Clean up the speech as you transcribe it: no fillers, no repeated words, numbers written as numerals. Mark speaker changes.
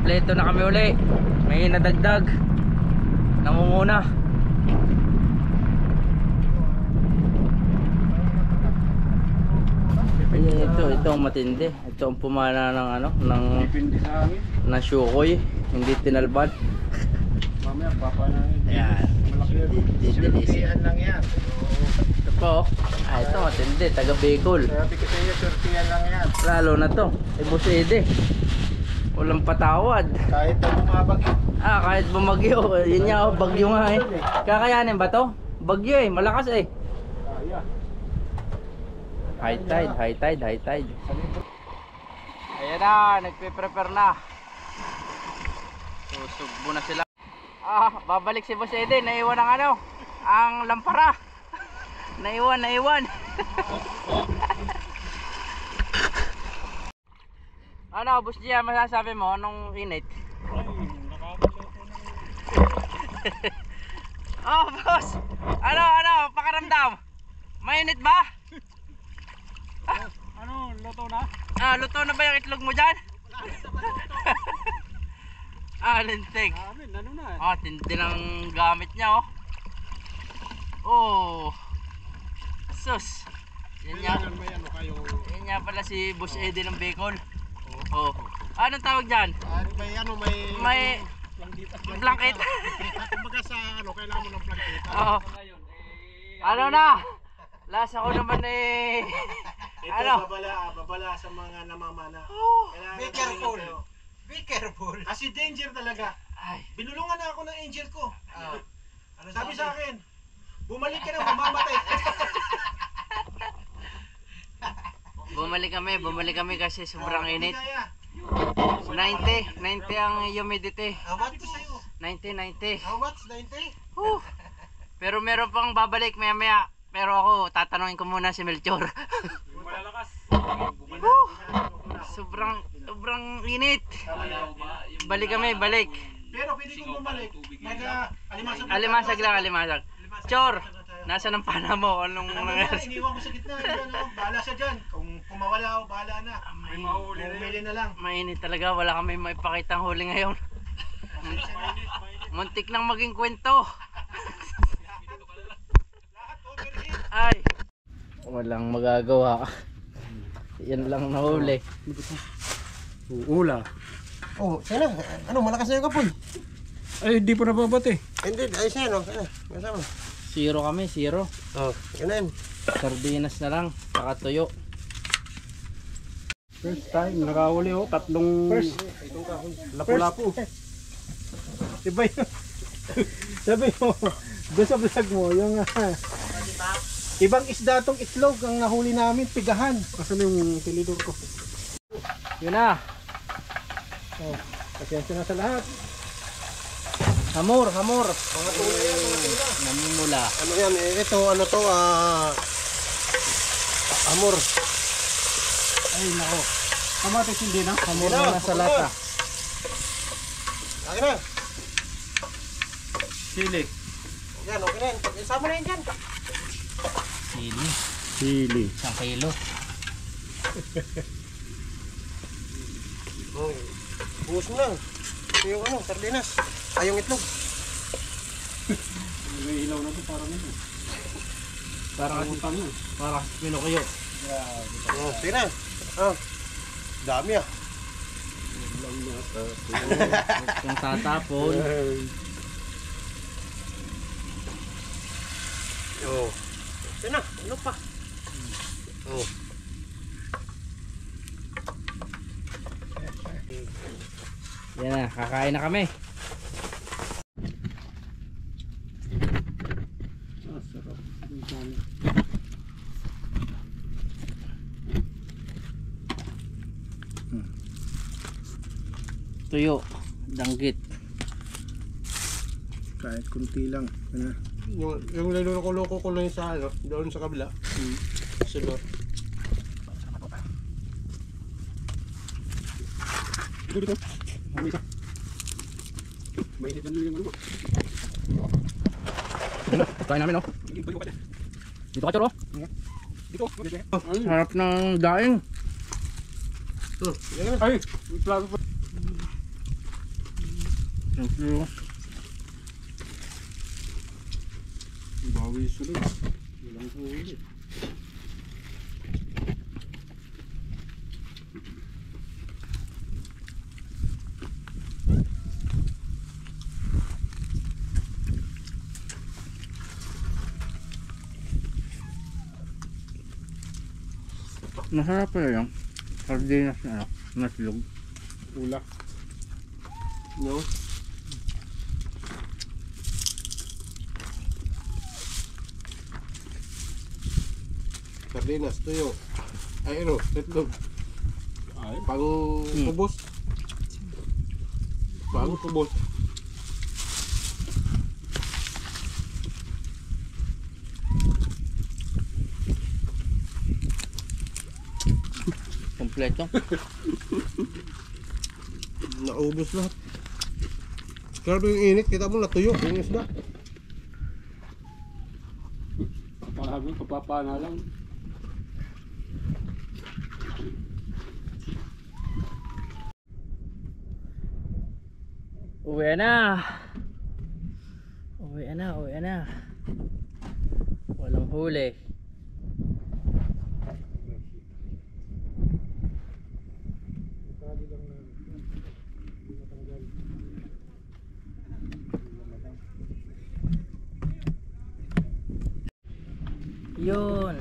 Speaker 1: Kompleto na kami uli. May nadagdag. Nangunguna. Ito ang matindi. Ito ang pumana ng ano, ng Shukoy, hindi tinalban.
Speaker 2: Mamaya papanahin.
Speaker 1: Ayan.
Speaker 2: Surtihan lang yan.
Speaker 1: Ito po. Ito matindi, taga Bicol.
Speaker 2: Sabi ko sa iyo, surtihan lang yan.
Speaker 1: Lalo na to, Boss Ede. Walang patawad.
Speaker 2: Kahit na bumabagyo.
Speaker 1: Kahit bumagyo. Yun nga, bagyo nga eh. Kakayanin ba to? Bagyo eh, malakas eh.
Speaker 2: Kaya.
Speaker 1: High tide. Ayan na, nagpe-prepare na. Susugbo na sila. Babalik si Boss Ede, naiwan ang ano, ang lampara. Naiwan. Ano, Boss Gia, masasabi mo anong init? Boss. Ano, pakaramdam? Mainit ba?
Speaker 2: Ano, luto na?
Speaker 1: Luto na ba yung itlog mo dyan? Lintik.
Speaker 2: Amin, ano na?
Speaker 1: Tindi ng gamit niya sus. Yan nga pala si Boss Eddie ng Bicol. Anong tawag dyan? May blanket.
Speaker 2: Kumbaga sa ano, kailangan mo ng blanket.
Speaker 1: Ano na? Last ako naman eh.
Speaker 2: Ito babala sa mga namamana. Be careful. Kasi danger talaga. Binulungan na ako ng angel ko. Sabi sa akin, bumalik ka na, mamamatay.
Speaker 1: Bumalik kami kasi sobrang init. 90 ang humidity.
Speaker 2: What's sa'yo?
Speaker 1: 90.
Speaker 2: What's 90?
Speaker 1: Pero meron pang babalik maya. Pero ako, tatanungin ko muna si Melchor.
Speaker 2: Malalakas.
Speaker 1: Sobrang init. Balik.
Speaker 2: Pero pwede kong bumalik.
Speaker 1: Alimasag. Chor, nasa ng pana mo? Anong nangyari?
Speaker 2: Iniwan ko sa gitna. Bahala siya dyan. Kung mawala, bahala na. May mahuli na lang.
Speaker 1: Mainit talaga. Wala kami maipakitang huli ngayon. Muntik nang maging kwento. Walang magagawa. Yan lang nahuli.
Speaker 2: Ula.
Speaker 3: Sana. Ano, malakas na yung kapoy.
Speaker 2: Ay, di pa nababate.
Speaker 3: Hindi, ayos na yan, Masama.
Speaker 1: 0 kami, 0.
Speaker 3: Yun na yun.
Speaker 1: Sardinas na lang, saka tuyo.
Speaker 2: First time, nakahuli tatlong lapu-lapu. Iba yun. Sabi mo, doon sa vlog mo, yung ibang isda tong itlog ang nahuli namin, pigahan. Kasi yung tinidor ko.
Speaker 1: Yun na.
Speaker 2: Pasensya na sa lahat.
Speaker 1: Hamor. Mga tulay yan, namumula.
Speaker 3: Ano yan, ito, amor.
Speaker 2: Ay, nako. Kamatis hindi na.
Speaker 1: Hamor na sa lata.
Speaker 3: Akin na.
Speaker 2: Sili.
Speaker 3: Yan, okay na yan. Isama na yan dyan.
Speaker 1: Sili. 1 kilo.
Speaker 3: Buhos mo lang. Ito yung sardinas. Yung itlog.
Speaker 2: May ilaw na ito para nito.
Speaker 1: Para pinukuyo.
Speaker 3: Sige na. Dami
Speaker 1: Kung tatapon.
Speaker 3: Sige na. Ano pa?
Speaker 1: Yan na, kakain na kami.
Speaker 2: Sarap.
Speaker 1: Tuyo, danggit.
Speaker 2: Kahit kunti lang.
Speaker 3: Yung luloko-loko ko lang sa doon sa kabila. Sunod.
Speaker 2: Dito. May hitan din yung ano.
Speaker 1: Kain namin Dito ka, Choro.
Speaker 2: Dito.
Speaker 1: Harap ng daing.
Speaker 2: Ay, plato pa. Thank you.
Speaker 3: Bawi sunod. Walang huli.
Speaker 2: Masarap pala yung sardinas na ano, naslog.
Speaker 3: Ulak. No? Sardinas, tuyo. Ay, ano, itlog.
Speaker 2: Ay.
Speaker 3: Pang kubos. Pang kubos.
Speaker 1: Kompleto.
Speaker 3: Naubos lahat. Grabe yung init, kita mo natuyo yung isda.
Speaker 2: Kapahagin, kapapana lang.
Speaker 1: Uwi na. Uwi na, uwi na. Walang huli. Yun.